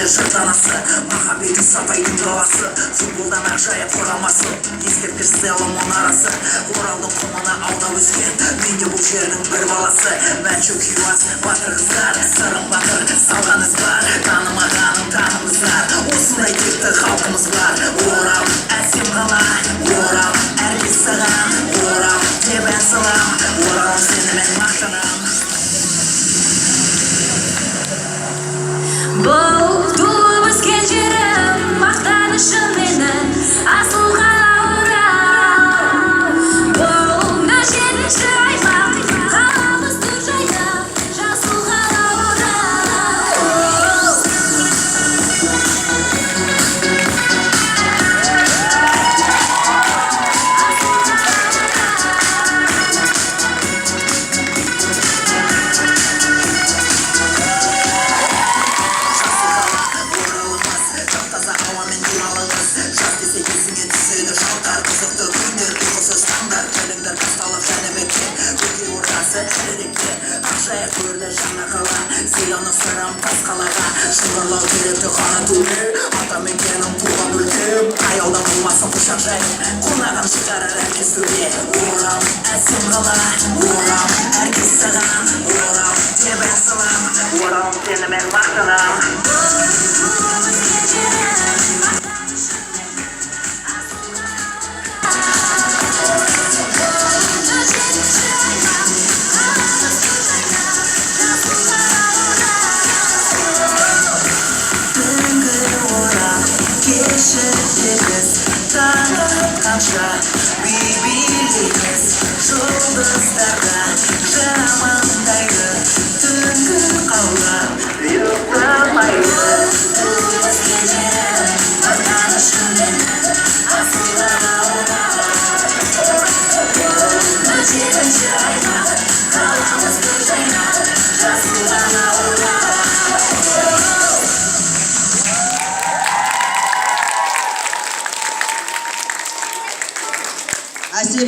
Ертелі жұрт анасы, махаббеті сапайдың баласы, футболдан ақжайып құрамасы, ескерткіш село мұнарасы, Оралдың құмына аунап өскен, менде бұл жердің бір баласы. Мәншүк Хиуас, батыр қыздар, сырым батыр, салғаныз бар, танымағаным танымыздар, осындай текті халқымыз бар. Орал, әсем қала, Орал, әркез саған, Орал, деп ән салам, Орал, сені мен мақтанам. Бұл туып өскен жерім, мақтанышым менің, асыл қала Орал. Бұл да 7-ші аймақ, қаламыз тұр жайнап, жасыл қала Орал. Ақжайық көрді жаңа қала, Селоны сырым тас қалаға, шыңғырлау керекті қана төле, ата мекенім туған өлкем, аялдан болмасын құшақ жайым, қонағын шығарар әркез төбе. Орал, әсем қала, Орал, әркез саған, Орал, деп ән салам, Орал, сені мен мақтанам. Қанша бейбелейміз жұлдыздарда жамандайды түнгі қаулап ұйықтамайды. Туып өскен жерім, мақтанышым менің, асыл қала Орал. Оралда 7-ші аймақ, қаламыз тұр жайнап, жасыл қала Орал. Әсем